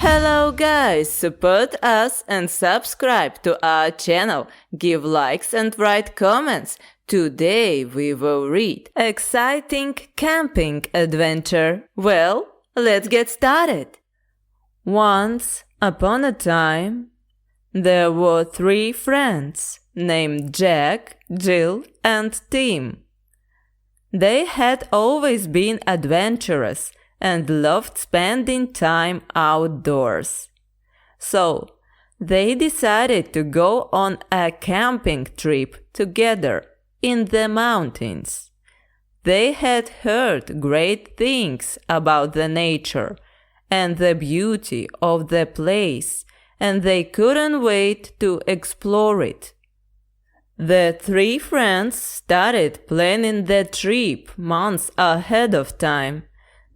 Hello guys, support us and subscribe to our channel, give likes and write comments. Today we will read exciting camping adventure. Well, let's get started. Once upon a time, there were 3 friends named Jack, Jill and Tim. They had always been adventurous and loved spending time outdoors. So, they decided to go on a camping trip together in the mountains. They had heard great things about the nature and the beauty of the place, and they couldn't wait to explore it. The 3 friends started planning the trip months ahead of time.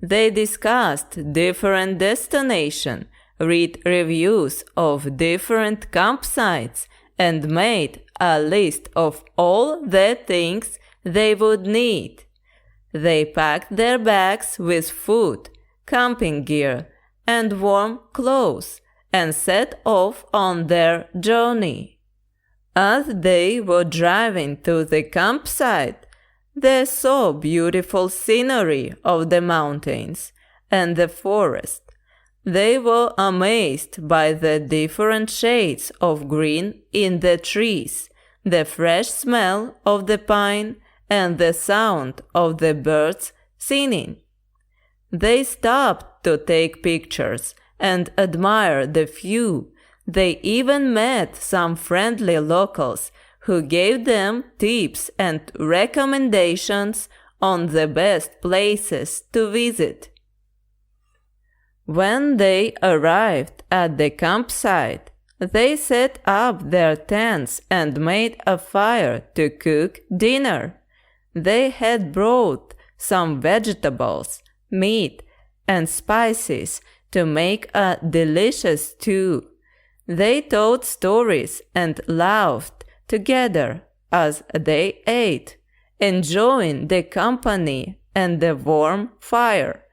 They discussed different destinations, read reviews of different campsites, and made a list of all the things they would need. They packed their bags with food, camping gear, and warm clothes, and set off on their journey. As they were driving to the campsite, they saw beautiful scenery of the mountains and the forest. They were amazed by the different shades of green in the trees, the fresh smell of the pine, and the sound of the birds singing. They stopped to take pictures and admire the view. They even met some friendly locals who gave them tips and recommendations on the best places to visit. When they arrived at the campsite, they set up their tents and made a fire to cook dinner. They had brought some vegetables, meat, and spices to make a delicious stew. They told stories and laughed together as they ate, enjoying the company and the warm fire.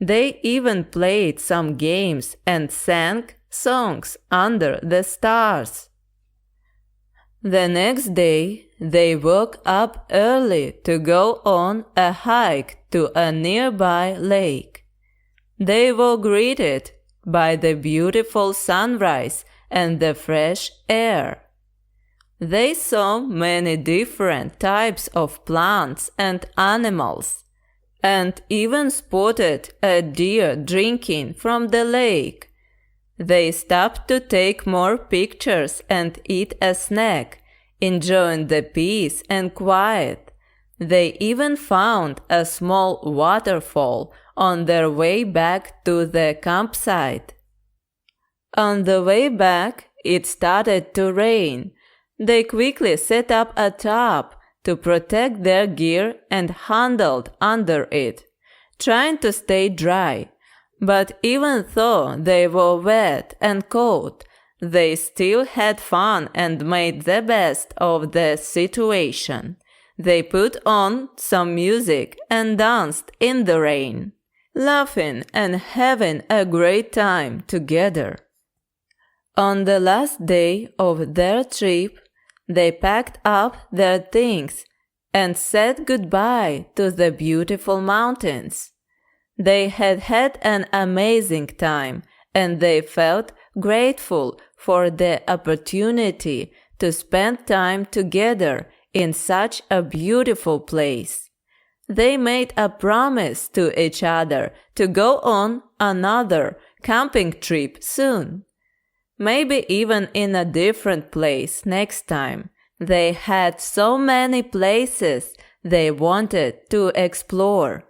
They even played some games and sang songs under the stars. The next day, they woke up early to go on a hike to a nearby lake. They were greeted by the beautiful sunrise and the fresh air. They saw many different types of plants and animals, and even spotted a deer drinking from the lake. They stopped to take more pictures and eat a snack, enjoying the peace and quiet. They even found a small waterfall on their way back to the campsite. On the way back, it started to rain. They quickly set up a tarp to protect their gear and huddled under it, trying to stay dry. But even though they were wet and cold, they still had fun and made the best of the situation. They put on some music and danced in the rain, laughing and having a great time together. On the last day of their trip, they packed up their things and said goodbye to the beautiful mountains. They had had an amazing time, and they felt grateful for the opportunity to spend time together in such a beautiful place. They made a promise to each other to go on another camping trip soon. Maybe even in a different place next time. They had so many places they wanted to explore.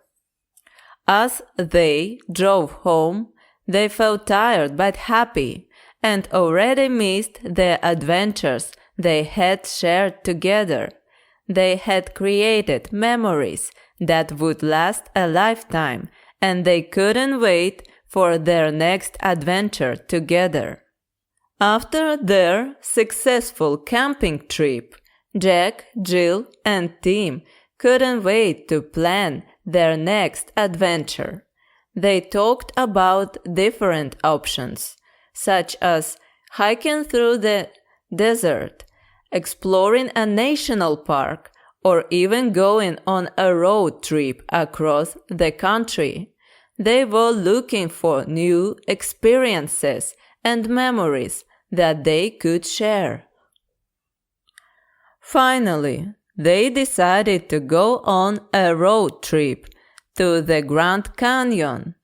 As they drove home, they felt tired but happy, and already missed the adventures they had shared together. They had created memories that would last a lifetime, and they couldn't wait for their next adventure together. After their successful camping trip, Jack, Jill, and Tim couldn't wait to plan their next adventure. They talked about different options, such as hiking through the desert, exploring a national park, or even going on a road trip across the country. They were looking for new experiences and memories that they could share. Finally, they decided to go on a road trip to the Grand Canyon.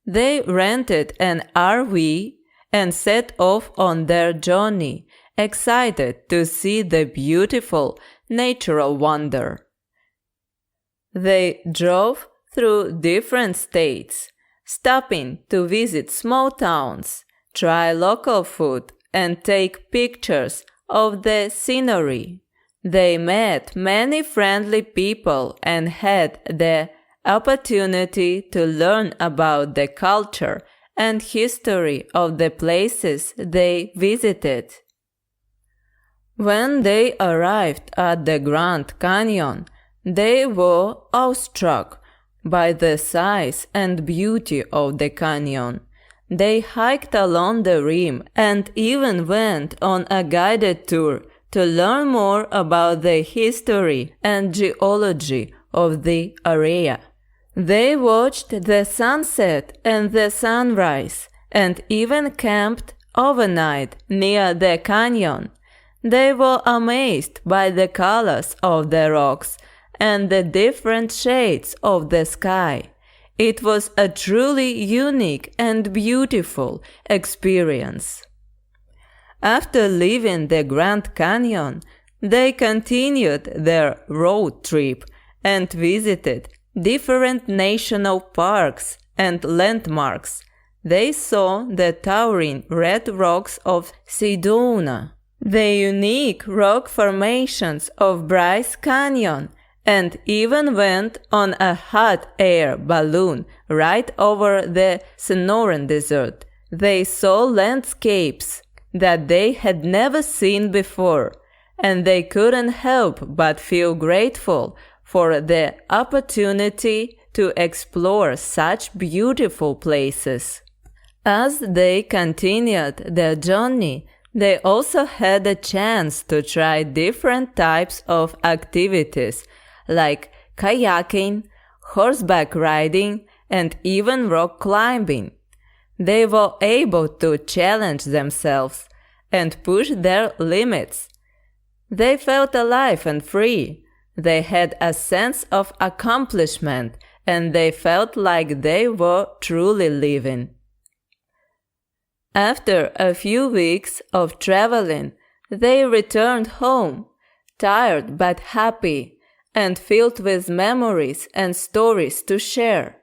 They rented an RV and set off on their journey, excited to see the beautiful natural wonder. They drove through different states, stopping to visit small towns, try local food, and take pictures of the scenery. They met many friendly people and had the opportunity to learn about the culture and history of the places they visited. When they arrived at the Grand Canyon, they were awestruck by the size and beauty of the canyon. They hiked along the rim and even went on a guided tour to learn more about the history and geology of the area. They watched the sunset and the sunrise and even camped overnight near the canyon. They were amazed by the colors of the rocks and the different shades of the sky. It was a truly unique and beautiful experience. After leaving the Grand Canyon, they continued their road trip and visited different national parks and landmarks. They saw the towering red rocks of Sedona, the unique rock formations of Bryce Canyon, and even went on a hot air balloon right over the Sonoran Desert. They saw landscapes that they had never seen before, and they couldn't help but feel grateful for the opportunity to explore such beautiful places. As they continued their journey, they also had a chance to try different types of activities like kayaking, horseback riding, and even rock climbing. They were able to challenge themselves and push their limits. They felt alive and free. They had a sense of accomplishment, and they felt like they were truly living. After a few weeks of traveling, they returned home, tired but happy, and filled with memories and stories to share.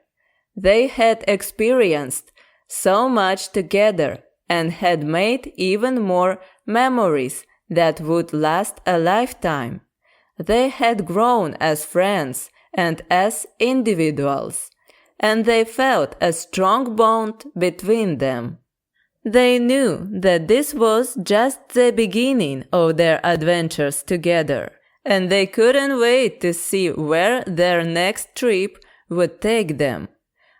They had experienced so much together and had made even more memories that would last a lifetime. They had grown as friends and as individuals, and they felt a strong bond between them. They knew that this was just the beginning of their adventures together, and they couldn't wait to see where their next trip would take them.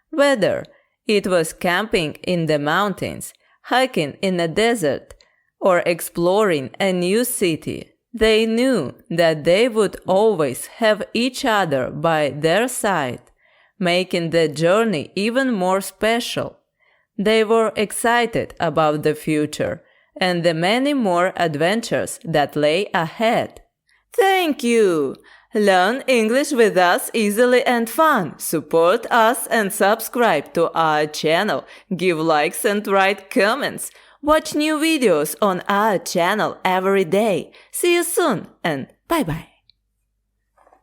Whether it was camping in the mountains, hiking in a desert, or exploring a new city, they knew that they would always have each other by their side, making the journey even more special. They were excited about the future and the many more adventures that lay ahead. Thank you! Learn English with us easily and fun. Support us and subscribe to our channel. Give likes and write comments. Watch new videos on our channel every day. See you soon and bye-bye.